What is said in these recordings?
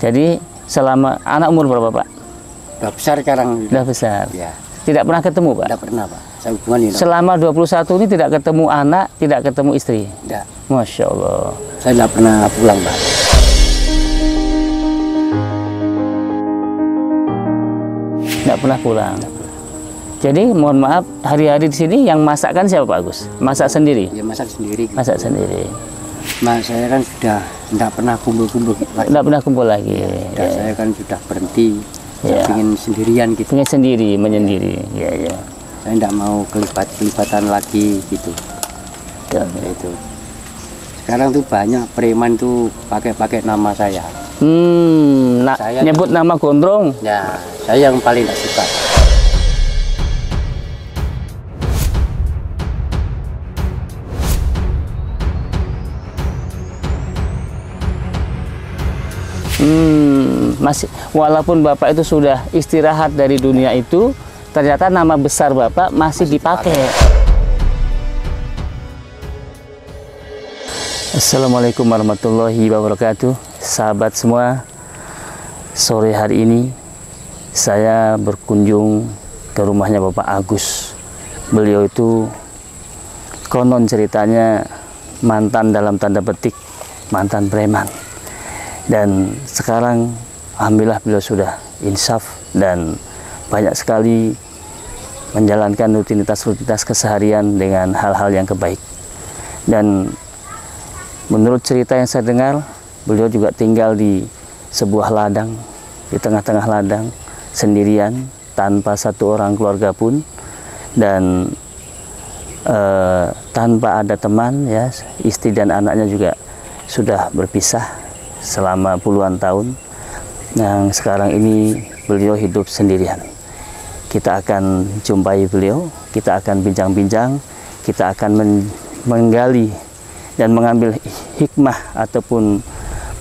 Jadi selama anak umur berapa Pak? Udah besar sekarang. Udah besar. Ya. Tidak pernah ketemu Pak? Tidak pernah Pak. Saya hubungan ini. Selama 21 ini tidak ketemu anak, tidak ketemu istri? Tidak. Masya Allah. Saya tidak pernah pulang Pak. Tidak pernah pulang. Jadi mohon maaf, hari-hari di sini yang masakkan siapa Pak Agus? Masak sendiri? Ya masak sendiri. Gitu. Masak sendiri. Mas saya kan sudah tidak pernah kumpul-kumpul. Tidak pernah kumpul lagi. Ya, saya kan sudah berhenti. Ya. Saya ingin sendirian gitu. Ingin sendiri, menyendiri. Ya, ya. Saya tidak mau kelibatan lagi gitu. Ya. Itu. Sekarang tuh banyak preman tuh pakai nama saya. Saya nyebut nama gondrong. Ya, saya yang paling tidak suka. Masih, walaupun Bapak itu sudah istirahat dari dunia itu, ternyata nama besar Bapak masih dipakai. Assalamualaikum warahmatullahi wabarakatuh. Sahabat semua, sore hari ini saya berkunjung ke rumahnya Bapak Agus. Beliau itu konon ceritanya mantan dalam tanda petik, mantan preman. Dan sekarang alhamdulillah beliau sudah insaf dan banyak sekali menjalankan rutinitas keseharian dengan hal-hal yang kebaik. Dan menurut cerita yang saya dengar, beliau juga tinggal di sebuah ladang, di tengah-tengah ladang, sendirian, tanpa satu orang keluarga pun, dan tanpa ada teman, ya, istri dan anaknya juga sudah berpisah selama puluhan tahun. Yang sekarang ini beliau hidup sendirian. Kita akan jumpai beliau, kita akan bincang-bincang, kita akan menggali dan mengambil hikmah ataupun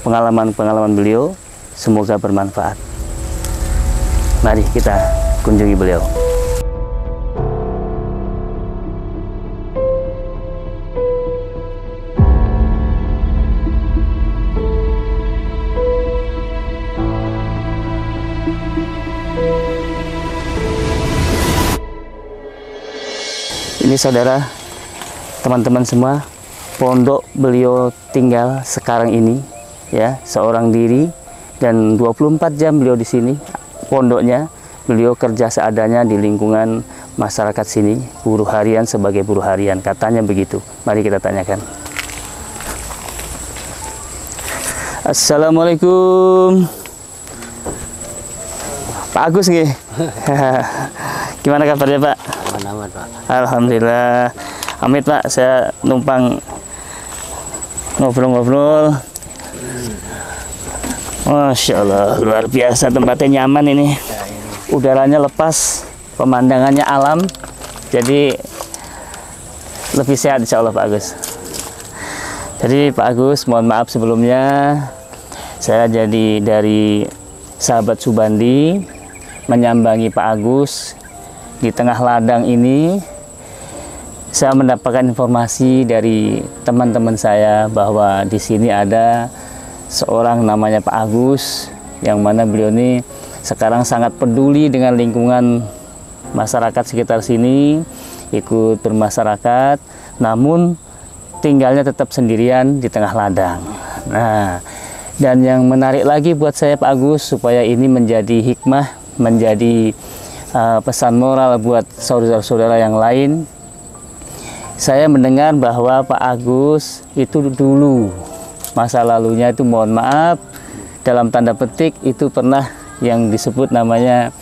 pengalaman-pengalaman beliau. Semoga bermanfaat. Mari kita kunjungi beliau. Ini saudara, teman-teman semua, pondok beliau tinggal sekarang ini, ya, seorang diri, dan 24 jam beliau di sini. Pondoknya beliau kerja seadanya di lingkungan masyarakat sini, buruh harian sebagai buruh harian, katanya begitu. Mari kita tanyakan. Assalamualaikum, Pak Agus nih. Gimana kabarnya Pak? Aman-aman Pak. Alhamdulillah. Amit Pak, saya numpang ngobrol-ngobrol. Masya Allah, luar biasa, tempatnya nyaman ini. Udaranya lepas, pemandangannya alam. Jadi lebih sehat insya Allah Pak Agus. Jadi Pak Agus, mohon maaf sebelumnya, saya jadi dari sahabat Subandi menyambangi Pak Agus. Di tengah ladang ini saya mendapatkan informasi dari teman-teman saya bahwa di sini ada seorang namanya Pak Agus, yang mana beliau ini sekarang sangat peduli dengan lingkungan masyarakat sekitar sini, ikut bermasyarakat, namun tinggalnya tetap sendirian di tengah ladang. Nah, dan yang menarik lagi buat saya Pak Agus, supaya ini menjadi hikmah, menjadi pesan moral buat saudara-saudara yang lain. Saya mendengar bahwa Pak Agus itu dulu masa lalunya itu, mohon maaf, dalam tanda petik itu pernah yang disebut namanya,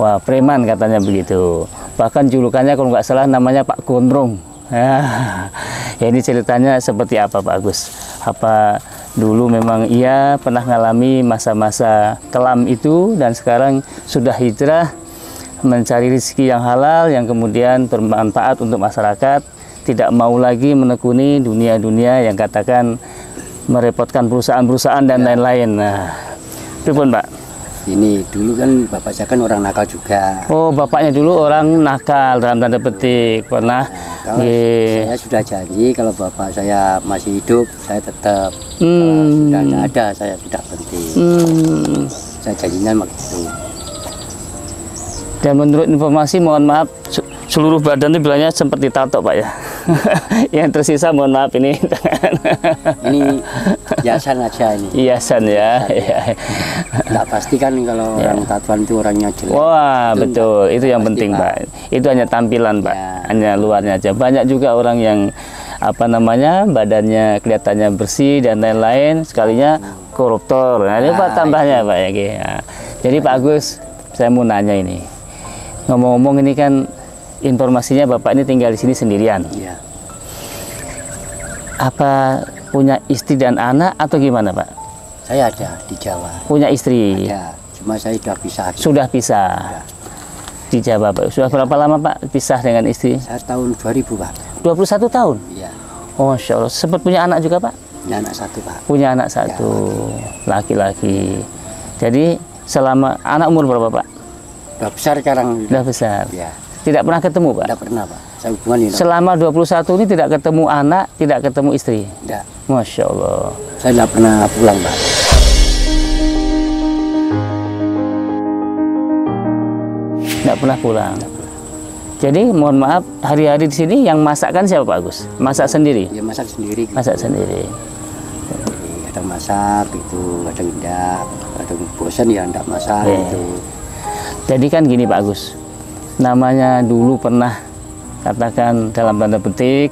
wah, preman katanya begitu. Bahkan julukannya kalau nggak salah namanya Pak Gondrong. Ya, ini ceritanya seperti apa Pak Agus? Apa dulu memang ia pernah mengalami masa-masa kelam itu dan sekarang sudah hijrah mencari rezeki yang halal, yang kemudian bermanfaat untuk masyarakat, tidak mau lagi menekuni dunia-dunia yang katakan merepotkan perusahaan-perusahaan dan lain-lain. Nah, pripun Pak? Ini dulu kan bapak saya kan orang nakal juga. Oh, bapaknya dulu orang nakal dalam tanda petik. Pernah. Kalau Nggih. saya sudah janji kalau bapak saya masih hidup, saya tetap. Hmm. Sudah nggak ada, saya sudah berhenti. Saya janjinya begitu. Dan menurut informasi, mohon maaf, seluruh badan itu bilangnya sempat ditato, Pak ya. Yang tersisa mohon maaf ini. Ini hiasan aja ini. Hiasan ya. Nggak pasti kan kalau orang tatuan itu orangnya jelek. Wah, Itu betul. Itu yang pasti, penting, Pak. Pak. Itu hanya tampilan, Pak. Ya. Hanya luarnya aja. Banyak juga orang yang apa namanya, badannya kelihatannya bersih dan lain-lain, sekalinya koruptor. Nah, ini Pak tambahnya, Pak ya. Nah, jadi Pak Agus, saya mau nanya ini. Ngomong-ngomong ini kan informasinya Bapak ini tinggal di sini sendirian. Iya. Apa punya istri dan anak atau gimana, Pak? Saya ada di Jawa. Punya istri. Ada. Cuma saya sudah pisah. Sudah pisah. Di Jawa, Pak. Sudah berapa lama, Pak, pisah dengan istri? Saya tahun 2000, Pak. 21 tahun? Iya. Oh, Masya Allah. Sempat punya anak juga, Pak? Punya anak satu, Pak. Punya anak satu. Laki-laki. Jadi, selama anak umur berapa, Pak? Udah besar sekarang. Sudah besar. Iya. Tidak pernah ketemu, Pak? Tidak pernah, Pak. Saya hubungan ini. Selama 21 ini tidak ketemu anak, tidak ketemu istri? Tidak. Masya Allah. Saya tidak pernah pulang, Pak. Tidak pernah pulang. Jadi, mohon maaf, hari-hari di sini yang masakkan siapa, Pak Agus? Masak sendiri? Ya masak sendiri. Gitu. Masak sendiri. Kadang masak gitu, kadang tidak, kadang bosan ya tidak masak Iya. gitu. Jadi kan gini Pak Agus, namanya dulu pernah katakan dalam tanda petik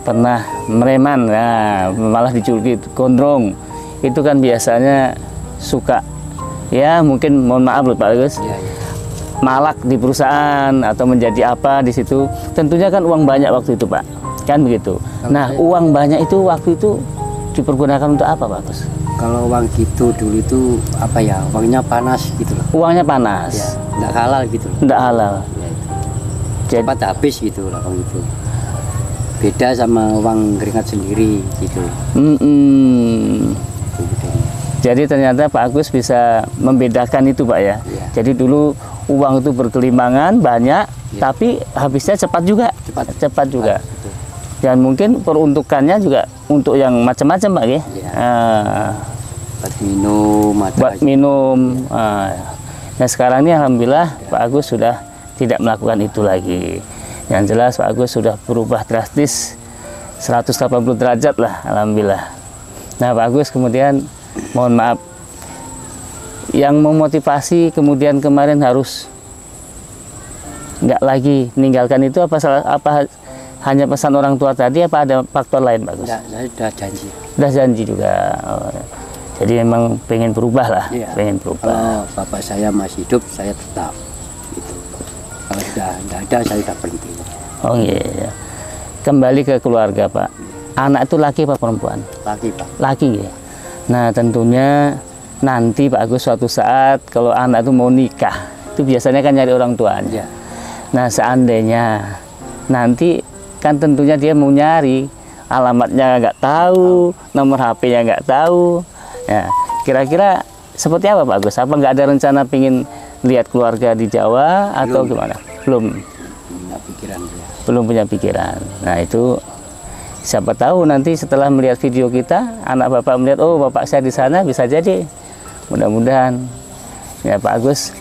pernah mereman, nah, malah dijuluki gondrong. Itu kan biasanya suka, ya mungkin mohon maaf loh Pak Agus, Iya, iya. malak di perusahaan atau menjadi apa di situ. Tentunya kan uang banyak waktu itu Pak, kan begitu. Nah uang banyak itu waktu itu dipergunakan untuk apa Pak Agus? Kalau uang gitu dulu itu apa ya, uangnya panas gitu loh. Uangnya Ya, panas, nggak halal gitu loh. tidak halal. Ya, itu. Jadi, Cepat habis gitu lah uang itu. Beda sama uang keringat sendiri gitu. Itu bedanya. Jadi ternyata Pak Agus bisa membedakan itu Pak ya. Iya. Jadi dulu uang itu berkelimbangan banyak, Iya. tapi habisnya cepat juga. Cepat. juga. Gitu. Dan mungkin peruntukannya juga untuk yang macam-macam Pak ya. Iya. Buat Buat minum, minum. Nah sekarang ini alhamdulillah Pak Agus sudah tidak melakukan itu lagi. Yang jelas Pak Agus sudah berubah drastis 180 derajat lah alhamdulillah. Nah Pak Agus kemudian mohon maaf yang memotivasi kemudian kemarin harus nggak lagi meninggalkan itu apa hanya pesan orang tua tadi apa ada faktor lain Pak Agus? Enggak, saya sudah janji. Udah janji juga. Oh, jadi memang pengen berubah lah, Iya. pengen berubah. Kalau bapak saya masih hidup, saya tetap gitu. Kalau sudah tidak ada, saya sudah berhenti. Oh iya. Kembali ke keluarga Pak. Anak itu laki apa perempuan? Lagi, Pak. Laki ya. Nah tentunya nanti Pak Agus suatu saat kalau anak itu mau nikah, itu biasanya kan nyari orang tuanya. Iya. Nah seandainya nanti kan tentunya dia mau nyari alamatnya nggak tahu, nomor HP-nya nggak tahu. Ya, kira-kira seperti apa Pak Agus? Apa nggak ada rencana pingin lihat keluarga di Jawa atau Belum. gimana? Belum, Punya pikiran dia. belum punya pikiran. Nah itu siapa tahu nanti setelah melihat video kita, anak bapak melihat oh bapak saya di sana bisa jadi. Mudah-mudahan ya Pak Agus.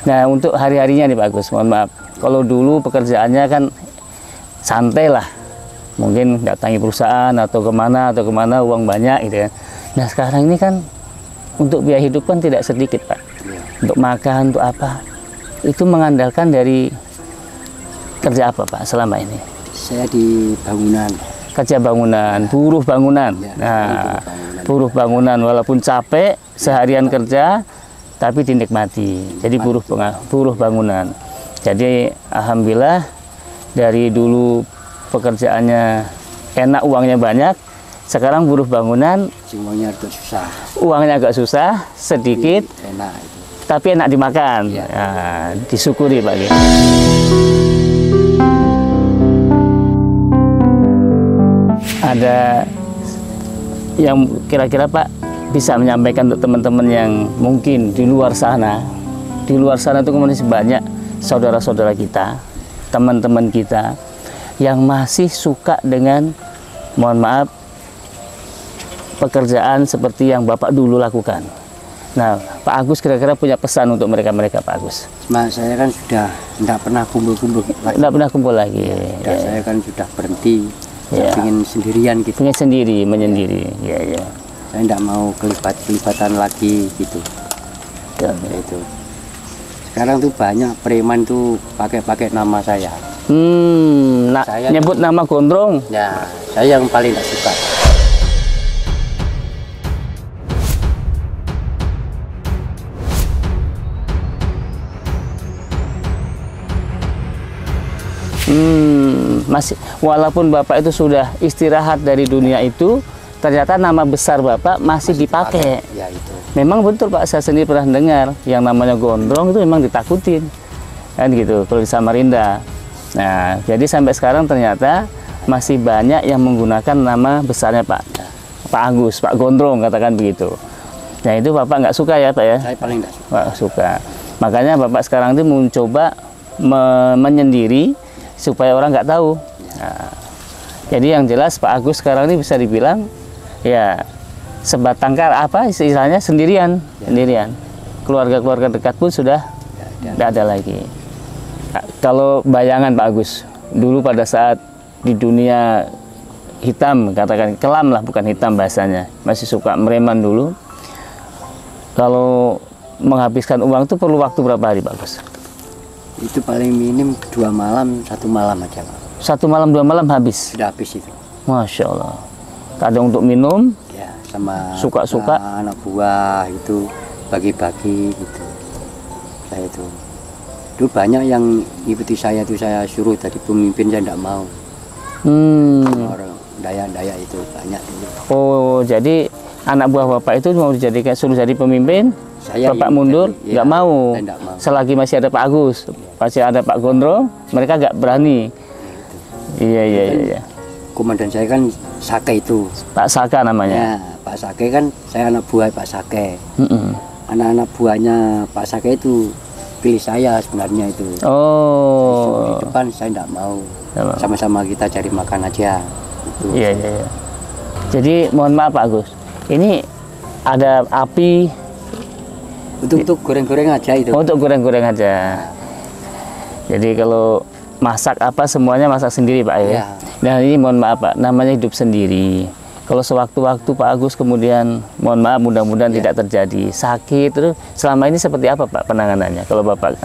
Nah untuk hari-harinya nih Pak Agus, mohon maaf. Kalau dulu pekerjaannya kan santai lah, mungkin datangi perusahaan atau kemana uang banyak gitu kan. Nah sekarang ini kan untuk biaya hidup kan tidak sedikit Pak. Iya. Untuk makan, untuk apa, itu mengandalkan dari kerja apa Pak selama ini? Saya di bangunan. Kerja bangunan, buruh bangunan. Ya, Nah, bangunan. buruh bangunan walaupun capek seharian kerja, tapi dinikmati. Jadi buruh bangunan. Jadi alhamdulillah dari dulu pekerjaannya enak, uangnya banyak. Sekarang buruh bangunan, Semuanya agak susah. uangnya agak susah, sedikit, Enak itu. tapi enak dimakan. Iya. Nah, disyukuri Pak. Ada yang kira-kira Pak bisa menyampaikan untuk teman-teman yang mungkin di luar sana. Di luar sana itu kemudian banyak saudara-saudara kita, teman-teman kita yang masih suka dengan, mohon maaf, pekerjaan seperti yang Bapak dulu lakukan. Nah, Pak Agus kira-kira punya pesan untuk mereka-mereka, Pak Agus? Cuma saya kan sudah tidak pernah kumpul-kumpul lagi. Tidak pernah kumpul lagi. Ya, saya kan sudah berhenti. Ya. Saya ingin sendirian gitu. Pengen sendiri, menyendiri. Ya, ya. Saya tidak mau kelibatan lagi gitu. Ya. Itu. Sekarang tuh banyak preman tuh pakai nama saya. Saya nyebut nama Gondrong. Ya, saya yang paling tidak suka. Masih, walaupun Bapak itu sudah istirahat dari dunia itu, ternyata nama besar Bapak masih dipakai. Ya, itu. Memang betul Pak, saya sendiri pernah dengar yang namanya Gondrong itu memang ditakutin, kan gitu, kalau di Samarinda. Nah, jadi sampai sekarang ternyata masih banyak yang menggunakan nama besarnya Pak Agus, Pak Gondrong, katakan begitu. Nah, itu Bapak nggak suka ya Pak ya? Saya paling tidak suka. Nggak suka. Makanya Bapak sekarang itu mencoba menyendiri supaya orang nggak tahu. Nah, jadi yang jelas Pak Agus sekarang ini bisa dibilang ya sebatang kara, apa istilahnya, sendirian, sendirian. Keluarga-keluarga dekat pun sudah tidak ada lagi. Nah, kalau bayangan Pak Agus dulu pada saat di dunia hitam, katakan kelam lah, bukan hitam bahasanya, masih suka mereman dulu. Kalau menghabiskan uang itu perlu waktu berapa hari Pak Agus? Itu paling minim 2 malam, 1 malam aja Pak. 1 malam 2 malam habis? Sudah habis itu. Masya Allah. Kadang untuk minum, ya, sama suka-suka anak buah itu bagi-bagi gitu. Saya itu. Dulu banyak yang ikuti saya itu, saya suruh tadi pemimpin, saya tidak mau. Orang Dayak itu banyak itu. Oh, jadi anak buah Bapak itu mau dijadikan, suruh jadi pemimpin, Bapak mundur, nggak mau. Selagi masih ada Pak Agus, masih ada Pak Gondrong, mereka nggak berani. Iya. Komandan saya kan Sake itu. Pak Saka namanya. Ya, Pak Sake kan, saya anak buah Pak Sake. Anak-anak buahnya Pak Sake itu pilih saya sebenarnya itu. Oh. Di depan saya tidak mau. Sama-sama kita cari makan aja. Gitu. Iya. Jadi mohon maaf Pak Agus, ini ada api. Untuk goreng-goreng aja itu. Untuk goreng-goreng aja. Jadi kalau masak apa semuanya masak sendiri Pak ya. Ya. Nah ini mohon maaf Pak, namanya hidup sendiri. Kalau sewaktu-waktu Pak Agus kemudian, mohon maaf, mudah-mudahan tidak terjadi sakit, terus selama ini seperti apa Pak penanganannya? Kalau Bapak?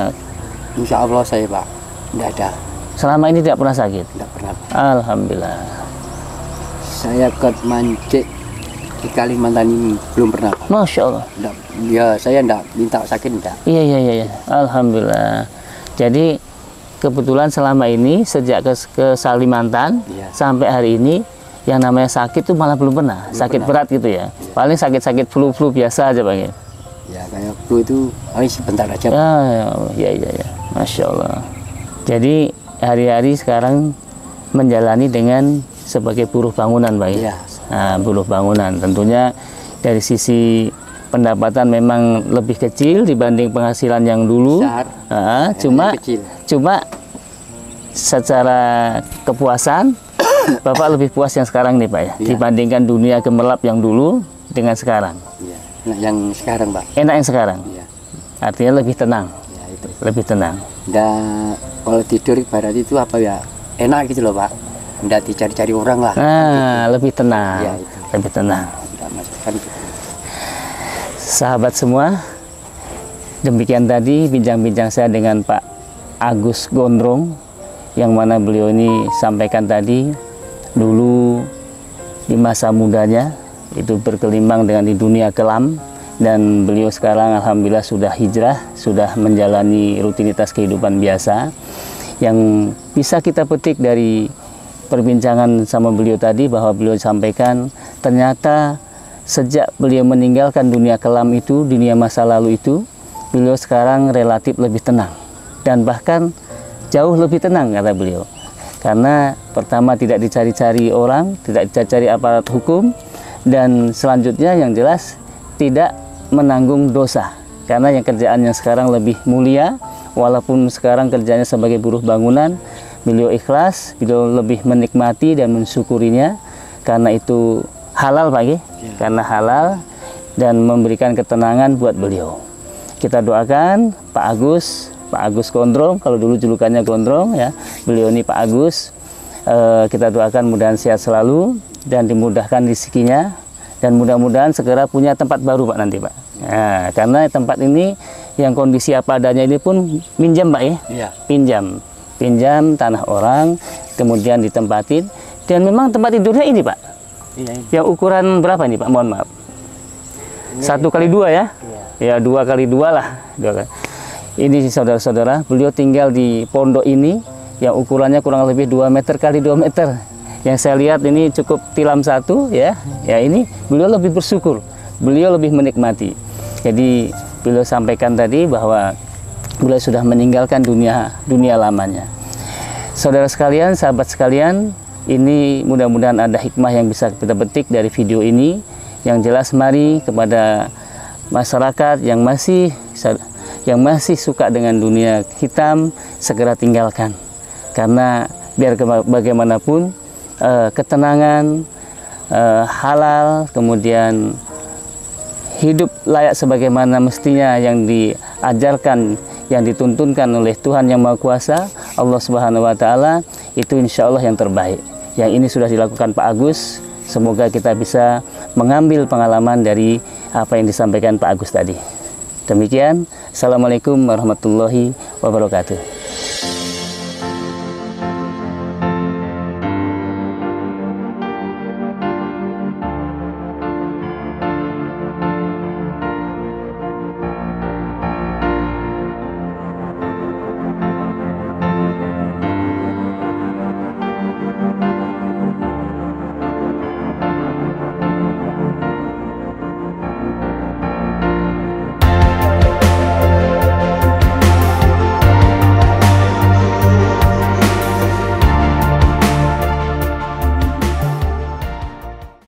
Insya Allah saya Pak, tidak ada. Selama ini tidak pernah sakit? Tidak pernah. Alhamdulillah. Saya ke Mancik di Kalimantan ini belum pernah Pak. Masya Allah. Ya saya tidak minta sakit, tidak. Iya. Alhamdulillah. Jadi kebetulan selama ini sejak ke Kalimantan sampai hari ini yang namanya sakit itu malah belum pernah. Sakit berat gitu ya. Paling sakit-sakit flu biasa aja Bang ya. Ya kayak flu itu paling sebentar aja. Ya. Masya Allah. Jadi hari-hari sekarang menjalani dengan sebagai buruh bangunan Bang ya. Nah, buruh bangunan tentunya dari sisi pendapatan memang lebih kecil dibanding penghasilan yang dulu. Cuma secara kepuasan Bapak lebih puas yang sekarang nih Pak ya, dibandingkan dunia gemerlap yang dulu dengan sekarang. Iya. Enak yang sekarang Pak. Enak yang sekarang. Iya. Artinya lebih tenang. Ya, itu. Lebih tenang. Dan kalau tidur ibarat itu apa ya, enak gitu loh Pak. Nggak dicari-cari orang lah. Nah, lebih tenang. Ya, itu. Lebih tenang. Nggak masukkan gitu. Sahabat semua, demikian tadi bincang-bincang saya dengan Pak Agus Gondrong, yang mana beliau ini sampaikan tadi dulu di masa mudanya itu berkelimbang dengan di dunia kelam, dan beliau sekarang alhamdulillah sudah hijrah, sudah menjalani rutinitas kehidupan biasa. Yang bisa kita petik dari perbincangan sama beliau tadi, bahwa beliau sampaikan ternyata sejak beliau meninggalkan dunia kelam itu, dunia masa lalu itu, beliau sekarang relatif lebih tenang, dan bahkan jauh lebih tenang kata beliau. Karena pertama tidak dicari-cari orang, tidak dicari aparat hukum, dan selanjutnya yang jelas tidak menanggung dosa, karena yang kerjaannya sekarang lebih mulia. Walaupun sekarang kerjanya sebagai buruh bangunan, beliau ikhlas, beliau lebih menikmati dan mensyukurinya karena itu halal Pak Ki, karena halal dan memberikan ketenangan buat beliau. Kita doakan Pak Agus Gondrong, kalau dulu julukannya Gondrong ya, beliau ini Pak Agus. Kita doakan mudahan sehat selalu dan dimudahkan rezekinya, dan mudah-mudahan segera punya tempat baru Pak nanti Pak. Nah, karena tempat ini yang kondisi apa adanya ini pun minjam Pak ya? Iya. Pinjam tanah orang, kemudian ditempatin, dan memang tempat tidurnya ini Pak. Iya. Yang ukuran berapa ini Pak? Mohon maaf. 1x2 ya? Iya. Ya 2x2 lah. Ini saudara-saudara, beliau tinggal di pondok ini yang ukurannya kurang lebih 2 meter kali 2 meter. Yang saya lihat ini cukup tilam satu ya. Ya ini beliau lebih bersyukur, beliau lebih menikmati. Jadi beliau sampaikan tadi bahwa beliau sudah meninggalkan dunia lamanya. Saudara sekalian, sahabat sekalian, ini mudah-mudahan ada hikmah yang bisa kita petik dari video ini. Yang jelas mari kepada masyarakat yang masih suka dengan dunia hitam, segera tinggalkan. Karena biar bagaimanapun ketenangan, halal, kemudian hidup layak sebagaimana mestinya yang diajarkan, yang dituntunkan oleh Tuhan Yang Maha Kuasa, Allah Subhanahu wa Ta'ala, itu insya Allah yang terbaik. Yang ini sudah dilakukan Pak Agus. Semoga kita bisa mengambil pengalaman dari apa yang disampaikan Pak Agus tadi. Demikian, Assalamualaikum warahmatullahi wabarakatuh.